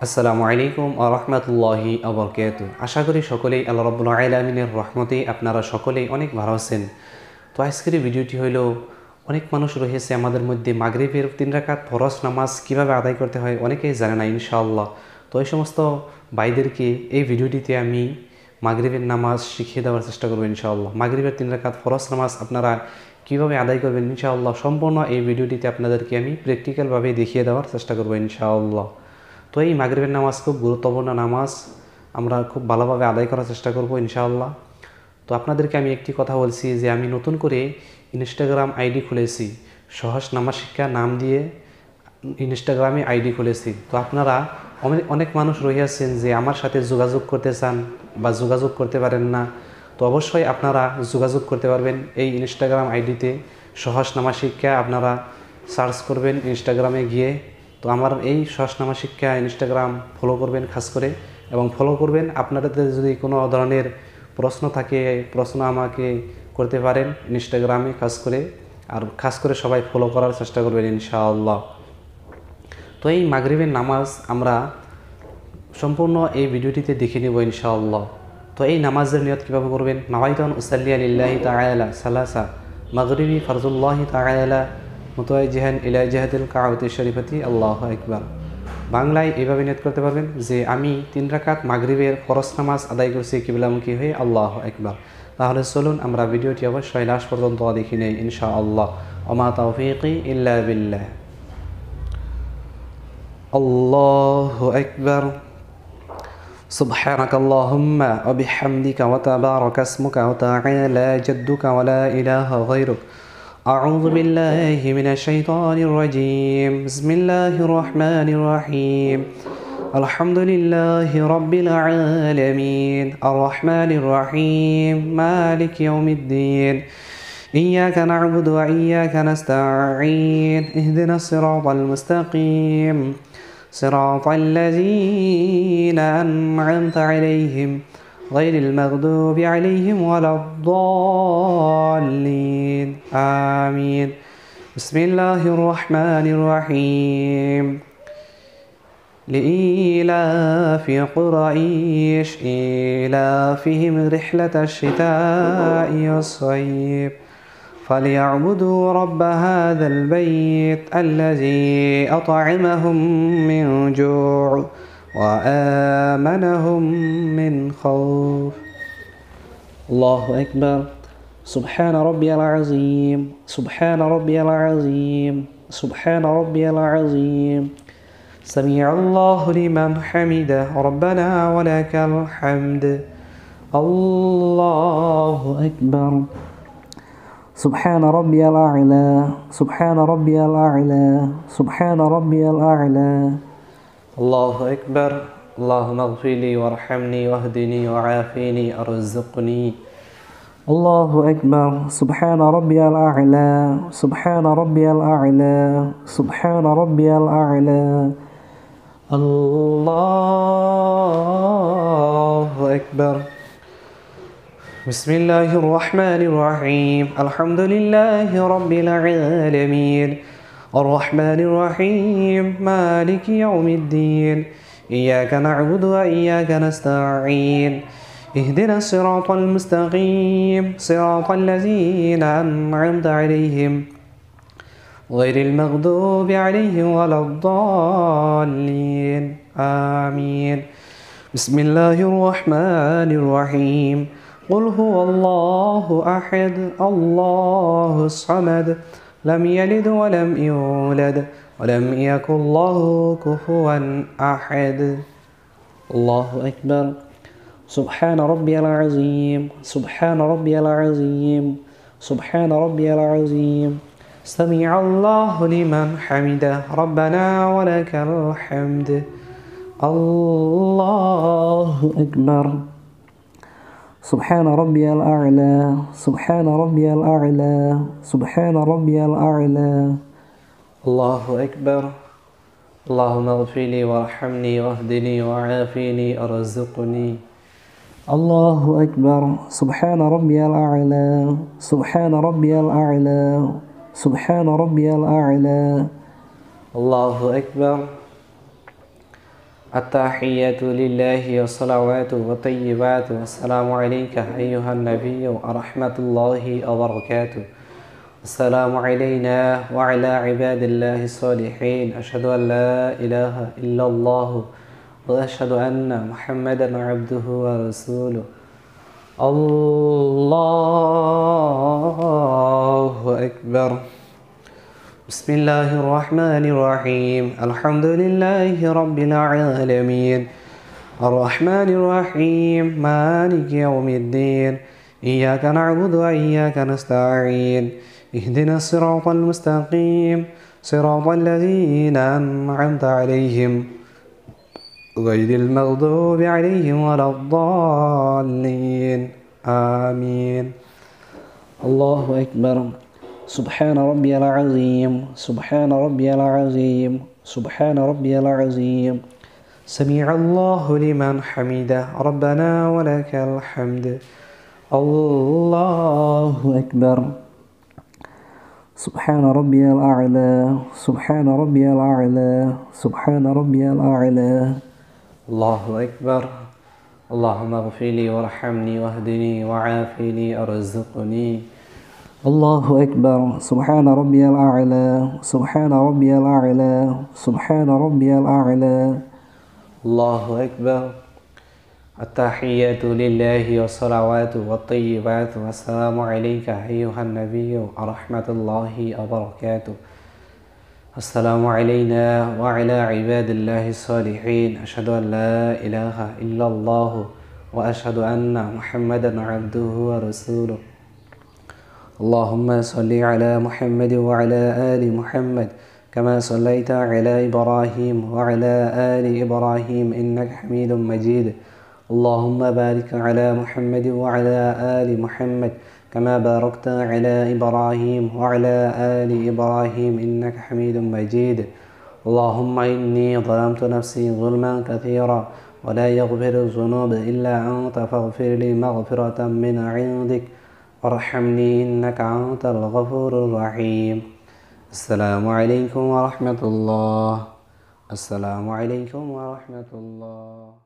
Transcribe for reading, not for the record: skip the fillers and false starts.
আসসালামু আলাইকুম ওয়া রাহমাতুল্লাহি ওয়া বারাকাতুহু। আশা করি সকলেই আল্লাহ রাব্বুল আলামিনের রহমতে আপনারা সকলেই অনেক ভালো আছেন। তো আজকের ভিডিওটি হলো অনেক মানুষ রয়েছে আমাদের মধ্যে মাগরিবের 3 রাকাত ফরজ নামাজ কিভাবে আদায় করতে হয় অনেকেই জানে না ইনশাআল্লাহ। তো এই সমস্ত ভাইদেরকে এই ভিডিওটিতে আমি মাগরিবের নামাজ শিখিয়ে দেওয়ার চেষ্টা করব ইনশাআল্লাহ। মাগরিবের 3 রাকাত ফরজ নামাজ আপনারা কিভাবে আদায় করবেন ইনশাআল্লাহ সম্পূর্ণ এই ভিডিওটিতে আপনাদেরকে আমি প্র্যাকটিক্যালভাবে দেখিয়ে দেওয়ার চেষ্টা করব ইনশাআল্লাহ। তো এই মাগরিবের নামাজ খুব গুরুত্বপূর্ণ নামাজ, আমরা খুব ভালোভাবে আদায় করার চেষ্টা করব ইনশাআল্লাহ। তো আপনাদেরকে আমি একটি কথা বলছি যে আমি নতুন করে ইনস্টাগ্রাম আইডি খুলেছি, সহজ নামাজ শিক্ষা নাম দিয়ে ইনস্টাগ্রামে আইডি খুলেছি। তো আপনারা অনেক মানুষ রয়েছেন যে আমার সাথে যোগাযোগ করতে চান বা যোগাযোগ করতে পারেন না। তো অবশ্যই আপনারা যোগাযোগ করতে পারবেন এই ইনস্টাগ্রাম আইডিতে, সহজ নামাজ শিক্ষা আপনারা সার্চ করবেন ইনস্টাগ্রামে গিয়ে। তো আমার এই সহজ নামাজ শিক্ষা ইনস্টাগ্রাম ফলো করবেন খাস করে, এবং ফলো করবেন। আপনাদের যদি কোনো ধরনের প্রশ্ন থাকে প্রশ্ন আমাকে করতে পারেন ইনস্টাগ্রামে খাস করে, আর খাস করে সবাই ফলো করার চেষ্টা করবেন ইনশাআল্লাহ। তো এই মাগরিবের নামাজ আমরা সম্পূর্ণ এই ভিডিওটিতে দেখে নেব ইনশাআল্লাহ। তো এই নামাজের নিয়ত কীভাবে করবেন? নাওয়াইতুন উসাল্লিয়া লিল্লাহি তাআলা সালাসা মাগরিবি ফারজুল্লাহি তাআলা মুতাওয়াজ্জিহান ইলা জিহাতিল কাবাতি শরীফাতি আল্লাহু আকবার। বাংলায় এইভাবে নিয়ত করতে পারবেন যে আমি 3 রাকাত মাগরিবের ফরজ নামাজ আদায় করছি কিবলামুখী হয়ে আল্লাহু আকবার। তাহলে চলুন আমরা ভিডিওটি অবশ্যই লাস্ট পর্যন্ত দেখে নেই ইনশাআল্লাহ। ওমা তাওফীকি ইল্লা বিল্লাহ। আল্লাহু আকবার। سبحانك اللهم وبحمدك وتبارك اسمك وتعالى جدك ولا إله غيرك. أعوذ بالله من الشيطان الرجيم. بسم الله الرحمن الرحيم. الحمد لله رب العالمين الرحمن الرحيم مالك يوم الدين. إياك نعبد وإياك نستعين. اهدنا الصراط المستقيم صراط الذين أنعمت عليهم غير المغضوب عليهم ولا الضالين آمين. بسم الله الرحمن الرحيم. لإيلاف قريش إيلافهم رحلة الشتاء والصيف فليعبدوا رب هذا البيت الذي أطعمهم من جوع وآمنهم من خوف. الله أكبر. سبحان ربي العظيم سبحان ربي العظيم سبحان ربي العظيم. سمع الله لمن حمده ربنا ولك الحمد. الله أكبر. سبحان ربي الأعلى سبحان ربي الأعلى سبحان ربي الأعلى. الله أكبر. اللهم اغفر لي وارحمني واهدني وعافني ارزقني. الله أكبر. سبحان ربي الأعلى سبحان ربي الأعلى سبحان ربي الأعلى. الله أكبر. بسم الله الرحمن الرحيم. الحمد لله رب العالمين الرحمن الرحيم مالك يوم الدين. إياك نعبد وإياك نستعين. اهدنا الصراط المستقيم صراط الذين أنعمت عليهم غير المغضوب عليهم ولا الضالين آمين. بسم الله الرحمن الرحيم. قل هو الله أحد الله الصمد لم يلد ولم يولد ولم يكن له كفوا أحد. الله أكبر. سبحان ربي العظيم سبحان ربي العظيم سبحان ربي العظيم. سمع الله لمن حمده ربنا ولك الحمد. الله أكبر. سبحان ربي الأعلى سبحان ربي الأعلى سبحان ربي الأعلى. الله أكبر. اللهم اغفر لي وارحمني واهدني وعافني ارزقني. الله أكبر. سبحان ربي الأعلى سبحان ربي الأعلى سبحان ربي الأعلى. الله أكبر. التحيات لله والصلوات والطيبات والسلام عليك أيها النبي ورحمة الله وبركاته. السلام علينا وعلى عباد الله الصالحين. أشهد أن لا إله إلا الله وأشهد أن محمدا عبده ورسوله. الله أكبر. بسم الله الرحمن الرحيم. الحمد لله رب العالمين الرحمن الرحيم مالك يوم الدين. إياك نعبد وإياك نستعين. اهدنا الصراط المستقيم صراط الذين أنعمت عليهم غير المغضوب عليهم ولا الضالين آمين. الله أكبر. سبحان ربي العظيم سبحان ربي العظيم سبحان ربي العظيم. سمع الله لمن حمده ربنا ولك الحمد. الله أكبر. سبحان ربي الأعلى سبحان ربي الأعلى سبحان ربي الأعلى. الله أكبر. اللهم اغفر لي وارحمني واهدني وعافني ارزقني. الله أكبر. سبحان ربي الأعلى سبحان ربي الأعلى سبحان ربي الأعلى. الله أكبر. التحيات لله والصلوات والطيبات والسلام عليك أيها النبي ورحمة الله وبركاته. السلام علينا وعلى عباد الله الصالحين. أشهد أن لا إله إلا الله وأشهد أن محمدا عبده ورسوله. اللهم صل على محمد وعلى آل محمد كما صليت على إبراهيم وعلى آل إبراهيم إنك حميد مجيد. اللهم بارك على محمد وعلى آل محمد كما باركت على إبراهيم وعلى آل إبراهيم إنك حميد مجيد. اللهم إني ظلمت نفسي ظلما كثيرا ولا يغفر الذنوب إلا أنت فاغفر لي مغفرة من عندك وارحمني إنك أنت الغفور الرحيم. السلام عليكم ورحمة الله. السلام عليكم ورحمة الله.